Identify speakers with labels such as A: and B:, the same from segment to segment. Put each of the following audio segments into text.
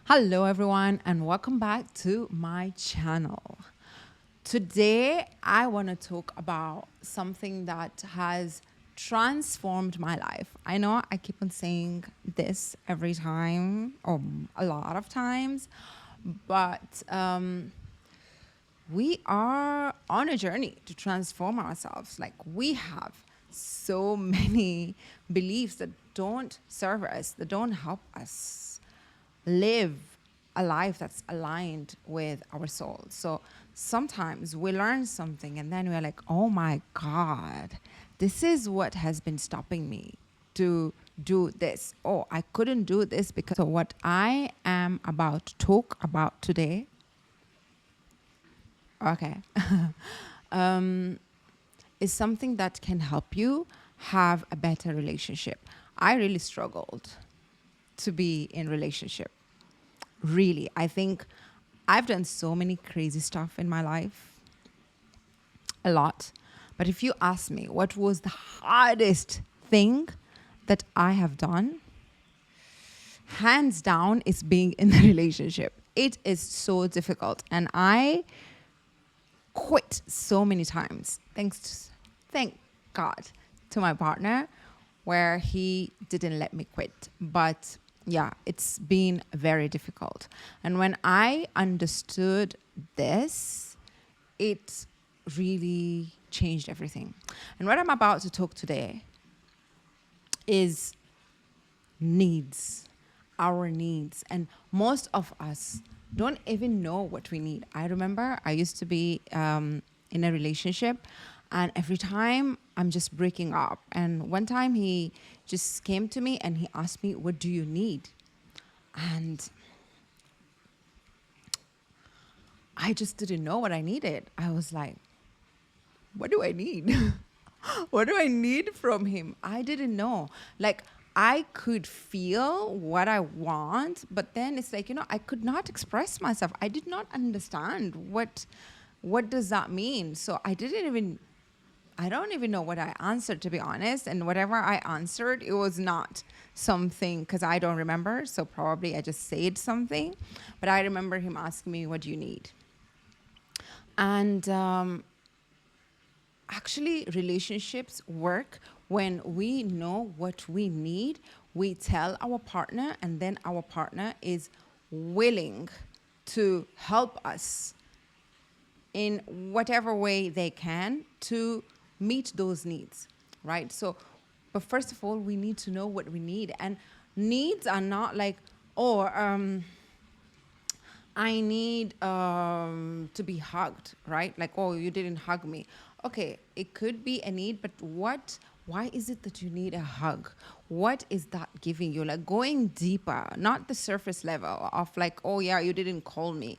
A: Hello, everyone, and welcome back to my channel. Today, I want to talk about something that has transformed my life. I know I keep on saying this every time, or a lot of times, but we are on a journey to transform ourselves. Like, we have so many beliefs that don't serve us, that don't help us live a life that's aligned with our soul. So sometimes we learn something and then we're like, oh my God, this is what has been stopping me to do this. Oh, I couldn't do this because. So, what I am about to talk about today, okay, is something that can help you have a better relationship. I really struggled to be in relationship. Really, I think I've done so many crazy stuff in my life, a lot. But if you ask me what was the hardest thing that I have done, hands down, is being in the relationship. It is so difficult. And I quit so many times. Thank God to my partner, where he didn't let me quit. But yeah, it's been very difficult. And when I understood this, it really changed everything. And what I'm about to talk today is needs, our needs. And most of us don't even know what we need. I remember I used to be in a relationship, and every time I'm just breaking up. And one time he just came to me and he asked me, what do you need? And I just didn't know what I needed. I was like, what do I need? What do I need from him? I didn't know. Like, I could feel what I want, but then it's like, I could not express myself. I did not understand what does that mean. So I don't even know what I answered, to be honest. And whatever I answered, it was not something, because I don't remember. So probably I just said something. But I remember him asking me, what do you need? And actually, relationships work when we know what we need. We tell our partner, and then our partner is willing to help us in whatever way they can to meet those needs, right? So, but first of all, we need to know what we need. And needs are not like, oh, I need to be hugged, right? Like, oh, you didn't hug me. Okay, it could be a need, but why is it that you need a hug? What is that giving you? Like, going deeper, not the surface level of like, oh yeah, you didn't call me.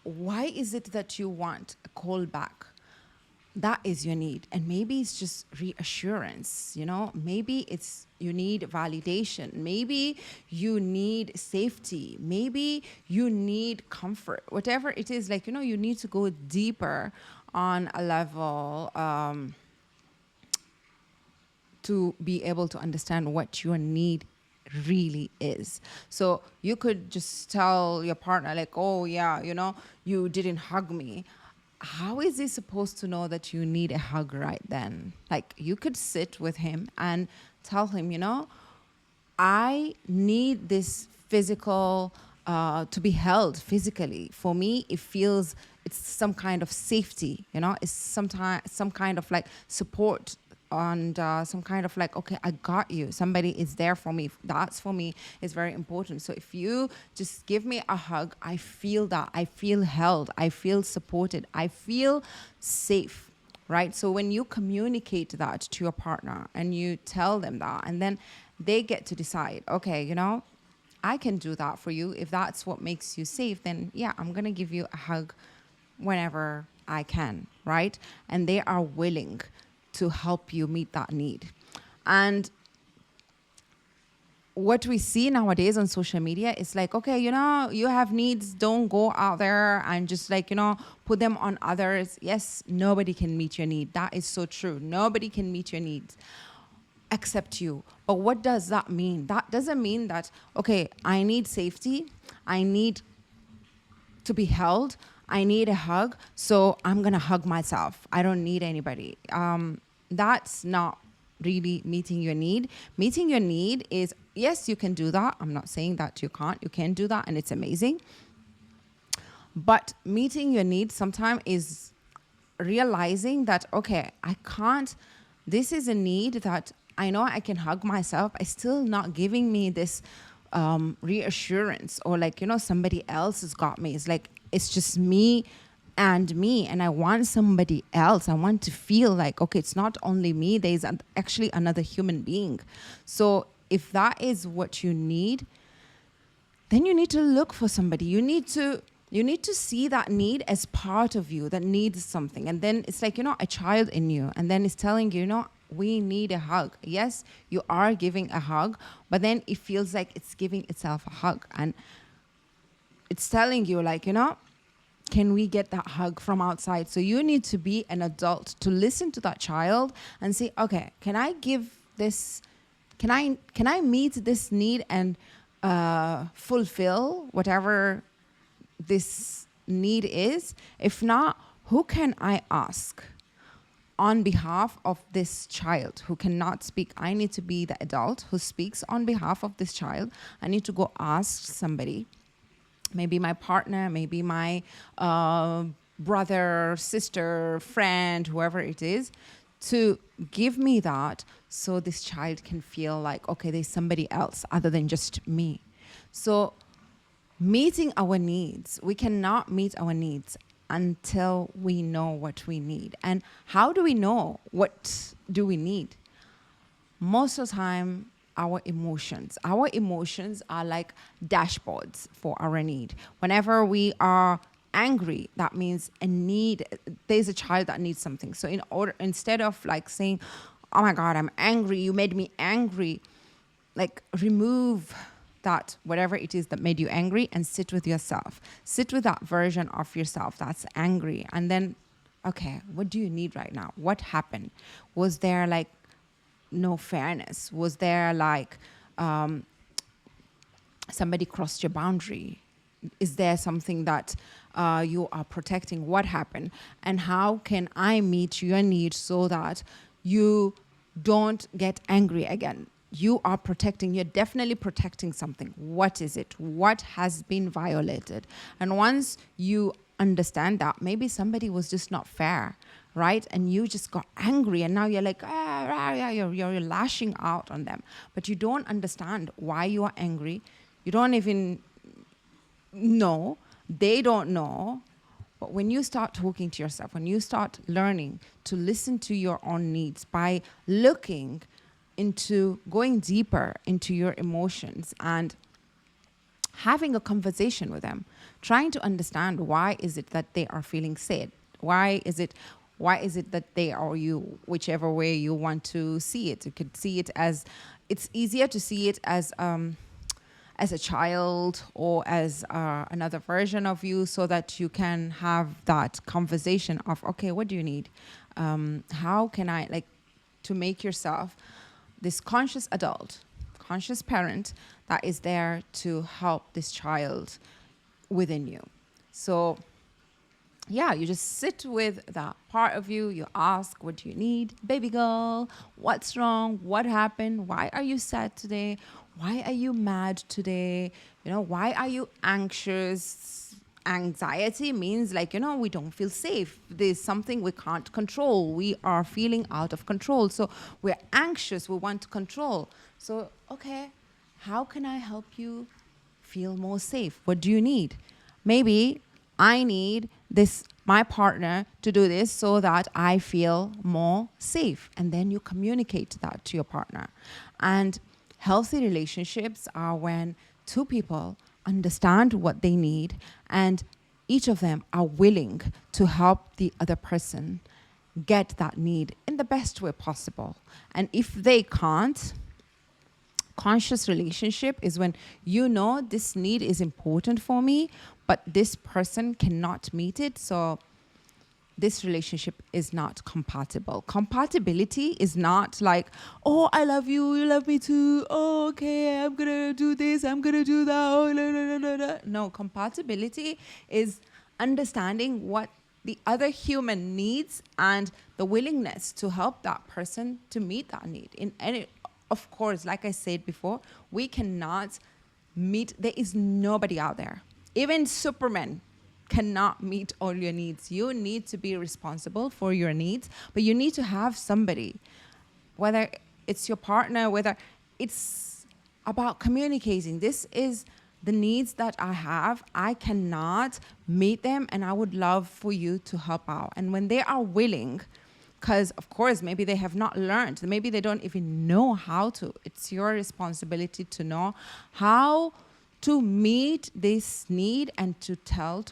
A: Why is it that you want a call back? That is your need. And maybe it's just reassurance, maybe it's you need validation, maybe you need safety, maybe you need comfort, whatever it is. Like, you need to go deeper on a level to be able to understand what your need really is. So you could just tell your partner, like, oh yeah, you didn't hug me. How is he supposed to know that you need a hug right then? Like, you could sit with him and tell him, I need this physical, to be held physically. For me, it's some kind of safety, it's some kind of like support, and some kind of like, okay, I got you. Somebody is there for me. That's, for me, is very important. So if you just give me a hug, I feel that. I feel held. I feel supported. I feel safe, right? So when you communicate that to your partner and you tell them that, and then they get to decide, okay, I can do that for you. If that's what makes you safe, then yeah, I'm going to give you a hug whenever I can, right? And they are willing to help you meet that need. And what we see nowadays on social media is like, okay, you have needs, don't go out there and just like, put them on others. Yes, nobody can meet your need. That is so true. Nobody can meet your needs. accept you. But what does that mean? That doesn't mean that, okay, I need safety, I need to be held, I need a hug, so I'm going to hug myself. I don't need anybody. That's not really meeting your need. Meeting your need is, yes, you can do that. I'm not saying that you can't. You can do that, and it's amazing. But meeting your needs sometimes is realizing that, okay, I can't, this is a need that I know I can hug myself. It's still not giving me this reassurance, or like, somebody else has got me. It's like, it's just me, and I want somebody else. I want to feel like, okay, it's not only me, there's actually another human being. So if that is what you need, then you need to look for somebody. You need to see that need as part of you that needs something. And then it's like, a child in you. And then it's telling you, we need a hug. Yes, you are giving a hug, but then it feels like it's giving itself a hug. And it's telling you like, can we get that hug from outside? So you need to be an adult to listen to that child and say, okay, can I give this, can I meet this need and fulfill whatever this need is? If not, who can I ask on behalf of this child who cannot speak? I need to be the adult who speaks on behalf of this child. I need to go ask somebody, maybe my partner, maybe my brother, sister, friend, whoever it is, to give me that, so this child can feel like, okay, there's somebody else other than just me. So meeting our needs, we cannot meet our needs until we know what we need. And how do we know what do we need? Most of the time, our emotions are like dashboards for our need. Whenever we are angry, that means a need. There's a child that needs something. So instead of like saying, oh my God, I'm angry, you made me angry, like remove that, whatever it is that made you angry, and sit with yourself. Sit with that version of yourself that's angry. And then, okay, what do you need right now? What happened? Was there like no fairness? Was there like somebody crossed your boundary? Is there something that you are protecting? What happened? And how can I meet your need so that you don't get angry again? You are protecting, you're definitely protecting something. What is it? What has been violated? And once you understand that, maybe somebody was just not fair, right? And you just got angry, and now you're like, you're lashing out on them. But you don't understand why you are angry. You don't even know. They don't know. But when you start talking to yourself, when you start learning to listen to your own needs by looking into going deeper into your emotions and having a conversation with them, trying to understand why is it that they are feeling sad? Why is it that they are you, whichever way you want to see it? You could see it as, it's easier to see it as a child or as another version of you, so that you can have that conversation of, okay, what do you need? How can I, like, to make yourself this conscious adult, conscious parent that is there to help this child within you. So yeah, you just sit with that part of you. You ask, what do you need? Baby girl, what's wrong? What happened? Why are you sad today? Why are you mad today? Why are you anxious? Anxiety means like, we don't feel safe. There's something we can't control. We are feeling out of control. So we're anxious. We want to control. So, okay, how can I help you feel more safe? What do you need? Maybe I need my partner to do this so that I feel more safe. And then you communicate that to your partner. And healthy relationships are when two people understand what they need, and each of them are willing to help the other person get that need in the best way possible. And if they can't, conscious relationship is when this need is important for me, but this person cannot meet it. So this relationship is not compatible. Compatibility is not like, oh, I love you, you love me too. Oh, okay, I'm gonna do this, I'm gonna do that. Oh, no, no, no, no, no. No, compatibility is understanding what the other human needs and the willingness to help that person to meet that need. In any, of course, like I said before, we cannot meet. There is nobody out there, even Superman cannot meet all your needs. You need to be responsible for your needs, but you need to have somebody, whether it's your partner, whether it's about communicating. This is the needs that I have. I cannot meet them, and I would love for you to help out. And when they are willing, because of course maybe they have not learned, maybe they don't even know how to. It's your responsibility to know how to meet this need and to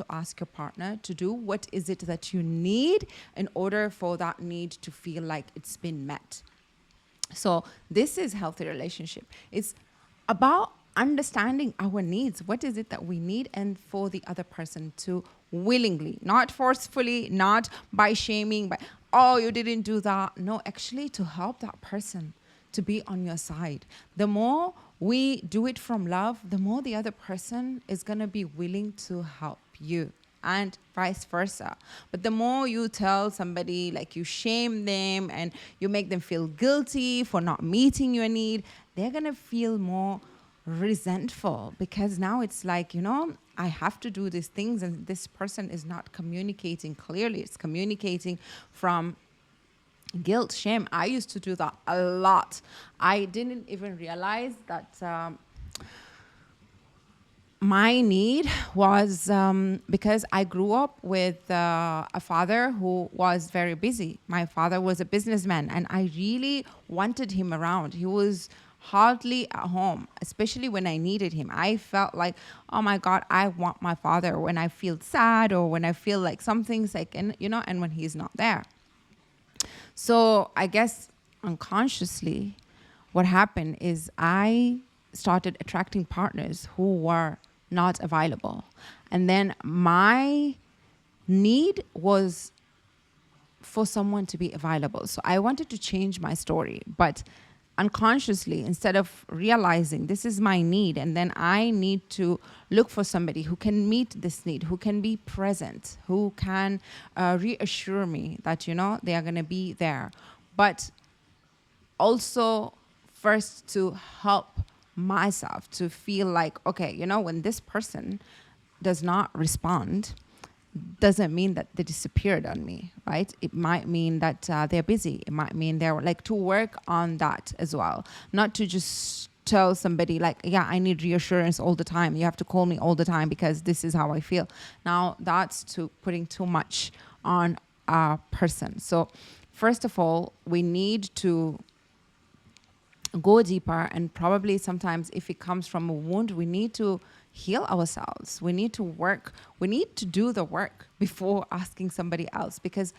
A: ask your partner to do what is it that you need in order for that need to feel like it's been met. So this is healthy relationship. It's about understanding our needs. What is it that we need? And for the other person to willingly, not forcefully, not by shaming, but, oh, you didn't do that. No, actually to help that person to be on your side. The more we do it from love, the more the other person is going to be willing to help you, and vice versa. But the more you tell somebody, like you shame them and you make them feel guilty for not meeting your need, they're going to feel more resentful, because now it's like, I have to do these things and this person is not communicating clearly. It's communicating from guilt, shame. I used to do that a lot. I didn't even realize that my need was because I grew up with a father who was very busy. My father was a businessman, and I really wanted him around. He was hardly at home, especially when I needed him. I felt like, oh my God, I want my father when I feel sad or when I feel like something's like, and when he's not there. So I guess unconsciously, what happened is I started attracting partners who were not available. And then my need was for someone to be available. So I wanted to change my story, but unconsciously, instead of realizing this is my need, and then I need to look for somebody who can meet this need, who can be present, who can reassure me that, they are going to be there. But also first to help myself to feel like, okay, when this person does not respond, doesn't mean that they disappeared on me, right? It might mean that they're busy. It might mean they're like, to work on that as well. Not to just tell somebody like, yeah, I need reassurance all the time. You have to call me all the time because this is how I feel. Now that's putting too much on a person. So first of all, we need to go deeper, and probably sometimes if it comes from a wound, we need to heal ourselves. We need to work. We need to do the work before asking somebody else, because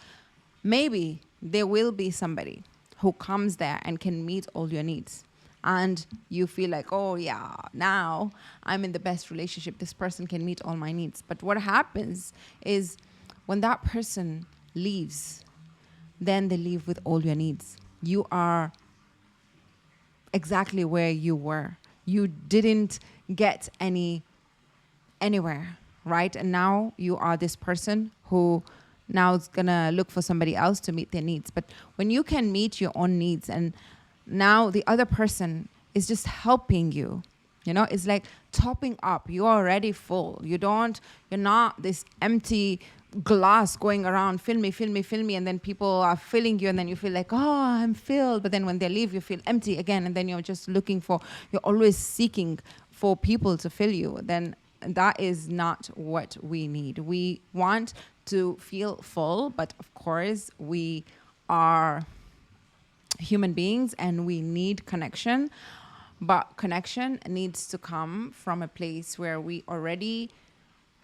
A: maybe there will be somebody who comes there and can meet all your needs. And you feel like, oh yeah, now I'm in the best relationship. This person can meet all my needs. But what happens is when that person leaves, then they leave with all your needs. You are exactly where you were. You didn't get anywhere, right? And now you are this person who now is gonna look for somebody else to meet their needs. But when you can meet your own needs, and now the other person is just helping you, it's like topping up. You're already full. You're not this empty glass going around, fill me, and then people are filling you, and then you feel like, oh, I'm filled. But then when they leave, you feel empty again, and then you're just you're always seeking for people to fill you. Then that is not what we need. We want to feel full, but of course we are human beings and we need connection. But connection needs to come from a place where we already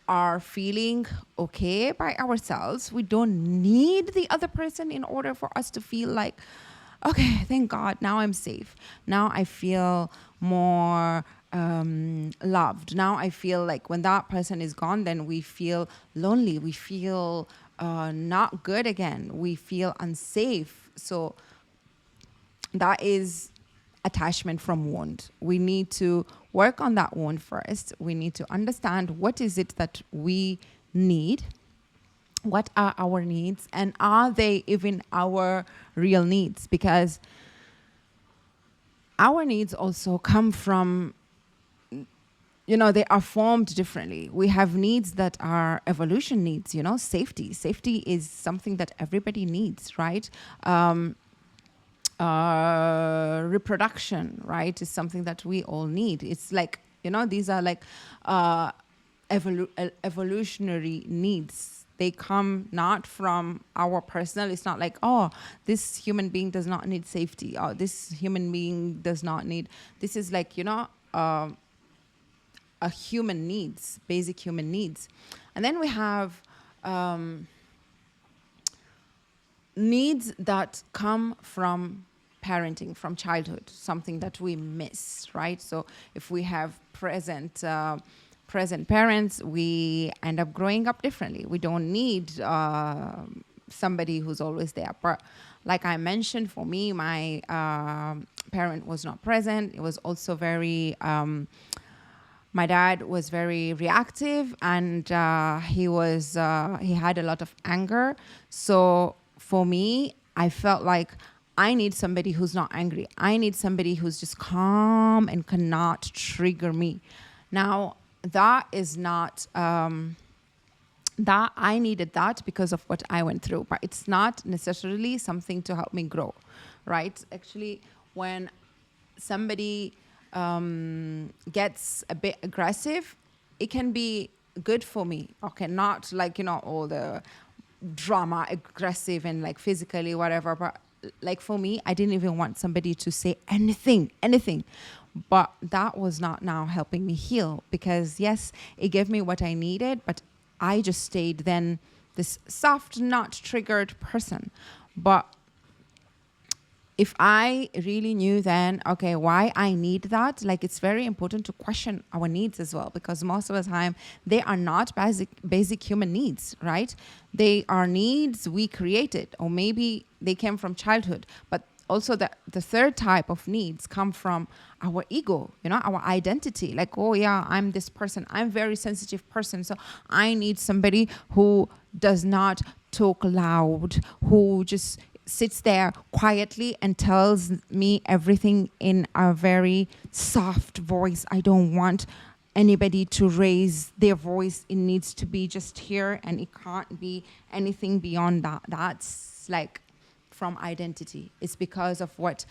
A: are feeling okay by ourselves. We don't need the other person in order for us to feel like, okay, thank God, now I'm safe. Now I feel more loved. Now I feel like when that person is gone, then we feel lonely. We feel not good again. We feel unsafe. So that is attachment from wound. We need to work on that wound first. We need to understand what is it that we need, what are our needs, and are they even our real needs? Because our needs also come from, they are formed differently. We have needs that are evolution needs, safety. Safety is something that everybody needs, right? Reproduction, right, is something that we all need. It's like, these are like evolutionary needs. They come not from our personal. It's not like, oh, this human being does not need safety, or this human being does not need. This is like, a human needs, basic human needs. And then we have needs that come from parenting, from childhood, something that we miss, right? So if we have present parents, we end up growing up differently. We don't need somebody who's always there. But like I mentioned, for me, my parent was not present. It was also very... my dad was very reactive, and he had a lot of anger. So for me, I felt like I need somebody who's not angry. I need somebody who's just calm and cannot trigger me. Now, that is not... that I needed that because of what I went through, but it's not necessarily something to help me grow, right? Actually, when somebody gets a bit aggressive, it can be good for me. Okay, not like, all the drama, aggressive and like physically, whatever. But like for me, I didn't even want somebody to say anything. But that was not now helping me heal, because yes, it gave me what I needed, but I just stayed then this soft, not triggered person. But if I really knew then, okay, why I need that, like it's very important to question our needs as well, because most of the time they are not basic human needs, right? They are needs we created, or maybe they came from childhood. But also the third type of needs come from our ego, our identity. Like, oh yeah, I'm this person. I'm a very sensitive person. So I need somebody who does not talk loud, who just sits there quietly and tells me everything in a very soft voice. I don't want anybody to raise their voice. It needs to be just here, and it can't be anything beyond that. That's like from identity. It's because of what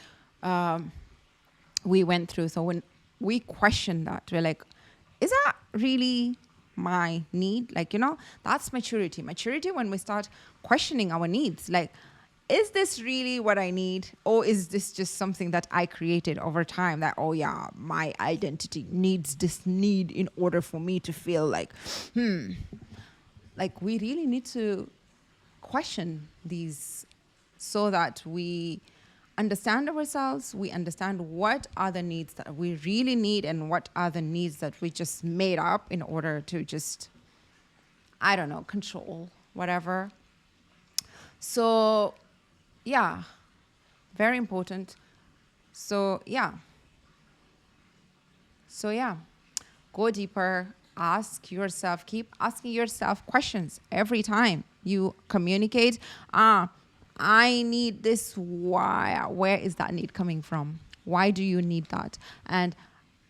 A: we went through. So when we question that, we're like, is that really my need? Like, that's maturity. Maturity when we start questioning our needs. Like, is this really what I need? Or is this just something that I created over time that, oh yeah, my identity needs this need in order for me to feel like, like we really need to question these so that we understand ourselves, we understand what are the needs that we really need and what are the needs that we just made up in order to just, I don't know, control, whatever. So, yeah, very important. So, yeah, go deeper, ask yourself, keep asking yourself questions every time you communicate. I need this. Why? Where is that need coming from? Why do you need that? And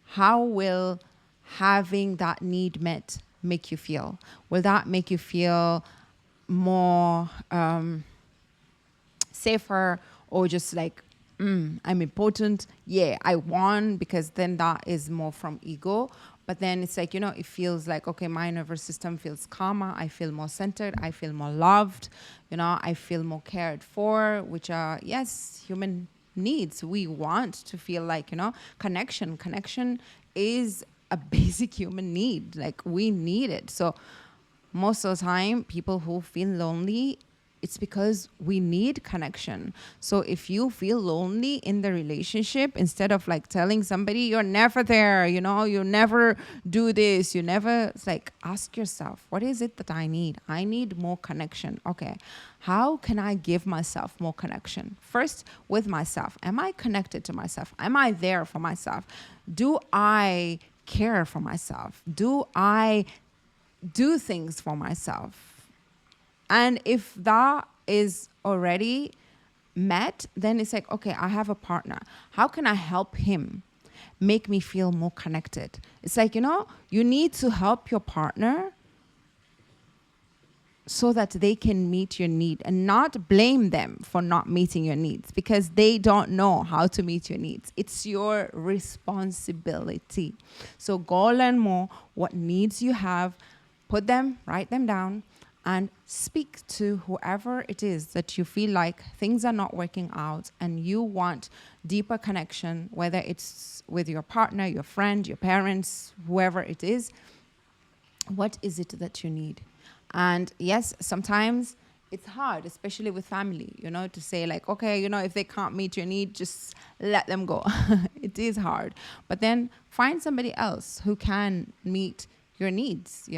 A: how will having that need met make you feel? Will that make you feel more safer, or just like, I'm important? Yeah, I won, because then that is more from ego. But then it's like, it feels like, okay, my nervous system feels calmer. I feel more centered. I feel more loved. I feel more cared for, which are, yes, human needs. We want to feel like, connection. Connection is a basic human need. Like, we need it. So most of the time, people who feel lonely, It's because we need connection. So if you feel lonely in the relationship, instead of like telling somebody you're never there, you never do this, you never, it's like, ask yourself, what is it that I need? I need more connection. Okay. How can I give myself more connection? First, with myself. Am I connected to myself? Am I there for myself? Do I care for myself? Do I do things for myself? And if that is already met, then it's like, okay, I have a partner. How can I help him make me feel more connected? It's like, you need to help your partner so that they can meet your need, and not blame them for not meeting your needs, because they don't know how to meet your needs. It's your responsibility. So go learn more what needs you have, write them down, and speak to whoever it is that you feel like things are not working out and you want deeper connection, whether it's with your partner, your friend, your parents, whoever it is. What is it that you need? And yes, sometimes it's hard, especially with family, to say like, okay, if they can't meet your need, just let them go. It is hard. But then find somebody else who can meet your needs,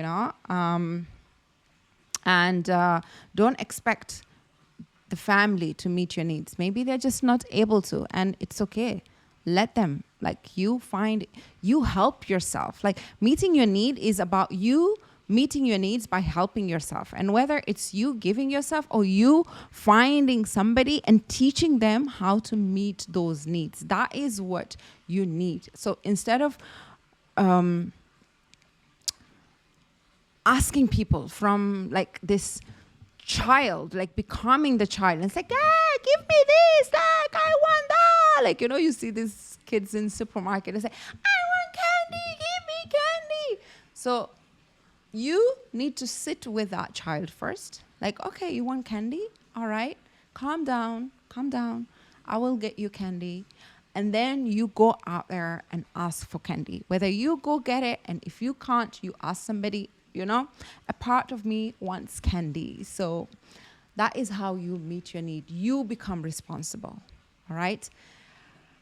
A: and don't expect the family to meet your needs. Maybe they're just not able to, and it's okay. Let them. Like, you help yourself. Like, meeting your need is about you meeting your needs by helping yourself. And whether it's you giving yourself or you finding somebody and teaching them how to meet those needs, that is what you need. So instead of asking people from like this child, like becoming the child, and it's like, give me this, like I want that. Like, you see these kids in supermarket and say, I want candy, give me candy. So you need to sit with that child first. Like, okay, you want candy? All right, calm down. I will get you candy. And then you go out there and ask for candy. Whether you go get it, and if you can't, you ask somebody, a part of me wants candy. So that is how you meet your need. You become responsible. All right?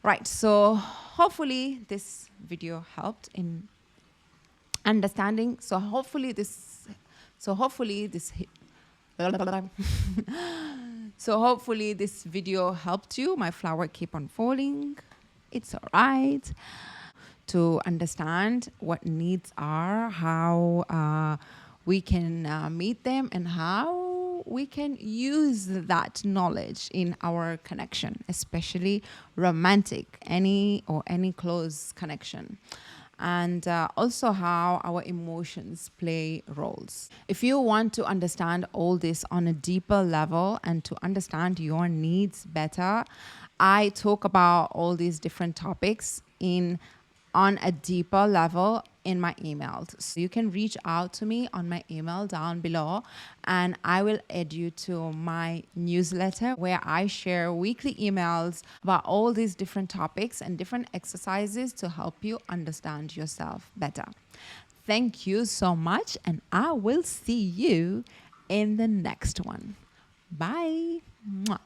A: Right. So hopefully this video helped in understanding. So hopefully this so hopefully this video helped you. My flower keep on falling. It's all right. To understand what needs are, how we can meet them, and how we can use that knowledge in our connection, especially romantic, any close connection. And also how our emotions play roles. If you want to understand all this on a deeper level and to understand your needs better, I talk about all these different topics on a deeper level in my emails. So you can reach out to me on my email down below, and I will add you to my newsletter where I share weekly emails about all these different topics and different exercises to help you understand yourself better. Thank you so much, and I will see you in the next one. Bye. Mwah.